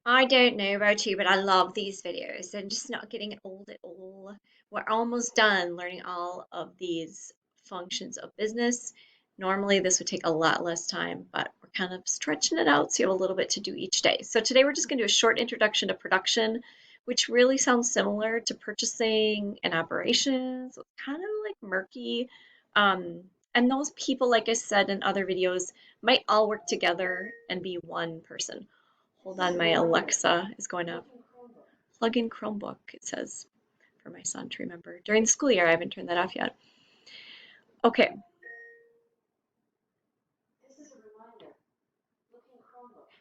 I don't know about you, but I love these videos. I'm just not getting old at all. We're almost done learning all of these functions of business. Normally, this would take a lot less time, but we're kind of stretching it out so you have a little bit to do each day. So today we're just going to do a short introduction to production, which really sounds similar to purchasing and operations. So it's kind of like murky. And those people, like I said in other videos, might all work together and be one person. Hold on, my Alexa is going to plug in Chromebook, it says, for my son to remember. During the school year, I haven't turned that off yet. Okay.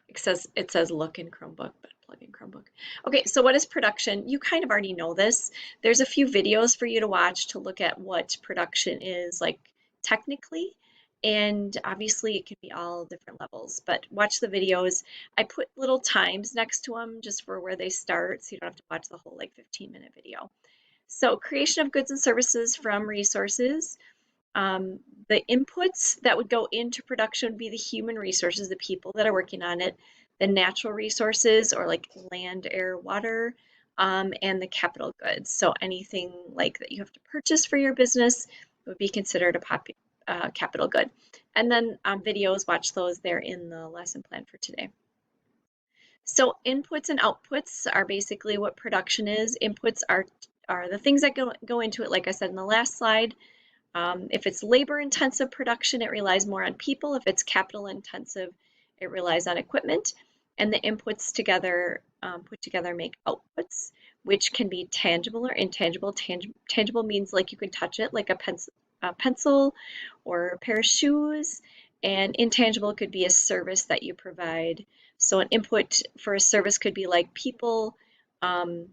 It says look in Chromebook, but plug in Chromebook. Okay, so what is production? You kind of already know this. There's a few videos for you to watch to look at what production is like technically. And obviously it can be all different levels, but watch the videos. I put little times next to them just for where they start, so you don't have to watch the whole like 15-minute video. So creation of goods and services from resources. Um, the inputs that would go into production would be the human resources, the people that are working on it, the natural resources, or like land, air, water, and the capital goods. So anything like that you have to purchase for your business would be considered a capital good. And then videos, watch those. They're in the lesson plan for today. So inputs and outputs are basically what production is. Inputs are the things that go into it, like I said in the last slide. If it's labor intensive production, it relies more on people. If it's capital intensive, it relies on equipment. And the inputs together, put together, make outputs, which can be tangible or intangible. Tangible means like you can touch it, like a pencil or a pair of shoes. And intangible could be a service that you provide. So an input for a service could be like people um,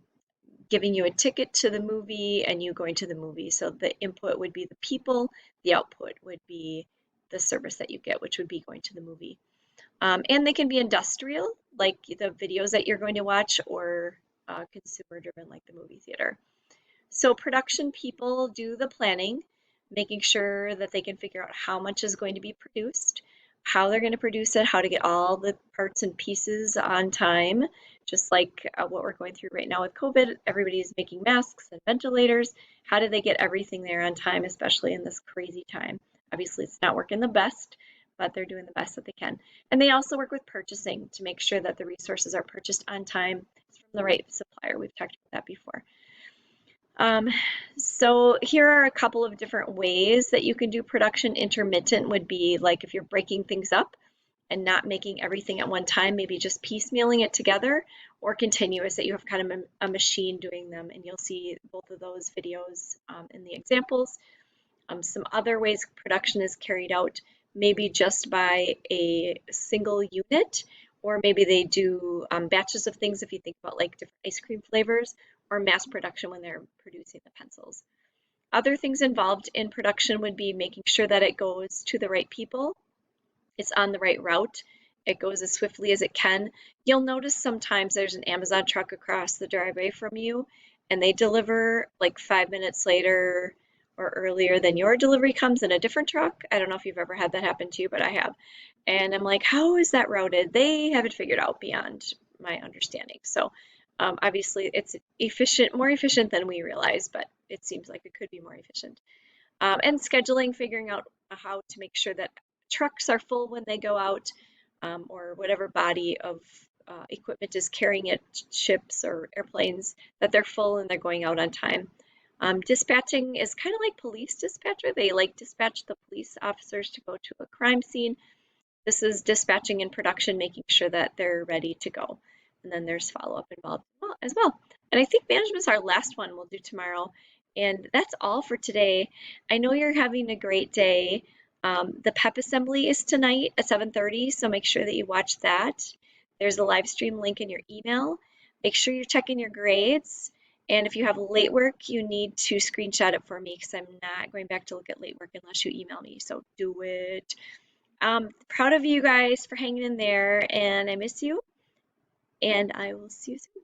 giving you a ticket to the movie and you going to the movie. So the input would be the people, the output would be the service that you get, which would be going to the movie. And they can be industrial, like the videos that you're going to watch, or consumer driven, like the movie theater. So production people do the planning, making sure that they can figure out how much is going to be produced, how they're going to produce it, how to get all the parts and pieces on time, just like what we're going through right now with COVID. Everybody's making masks and ventilators. How do they get everything there on time, especially in this crazy time? Obviously, it's not working the best, but they're doing the best that they can. And they also work with purchasing to make sure that the resources are purchased on time from the right supplier. We've talked about that before. Um, so here are a couple of different ways that you can do production. Intermittent would be like if you're breaking things up and not making everything at one time, maybe just piecemealing it together, or continuous, that you have kind of a machine doing them. And you'll see both of those videos in the examples. Some other ways production is carried out, maybe just by a single unit, or maybe they do batches of things if you think about like different ice cream flavors, or mass production when they're producing the pencils. Other things involved in production would be making sure that it goes to the right people, it's on the right route, it goes as swiftly as it can. You'll notice sometimes there's an Amazon truck across the driveway from you and they deliver like 5 minutes later or earlier than your delivery comes in a different truck. I don't know if you've ever had that happen to you, but I have. And I'm like, how is that routed? They haven't figured out beyond my understanding. So obviously it's efficient, more efficient than we realize, but it seems like it could be more efficient. And scheduling, figuring out how to make sure that trucks are full when they go out, or whatever body of equipment is carrying it, ships or airplanes, that they're full and they're going out on time. Dispatching is kind of like police dispatcher. They like dispatch the police officers to go to a crime scene. This is dispatching in production, making sure that they're ready to go. And then there's follow-up involved as well. And I think management's our last one we'll do tomorrow. And that's all for today. I know you're having a great day. The PEP assembly is tonight at 7:30, so make sure that you watch that. There's a live stream link in your email. Make sure you're checking your grades. And if you have late work, you need to screenshot it for me because I'm not going back to look at late work unless you email me. So do it. Proud of you guys for hanging in there, and I miss you, and I will see you soon.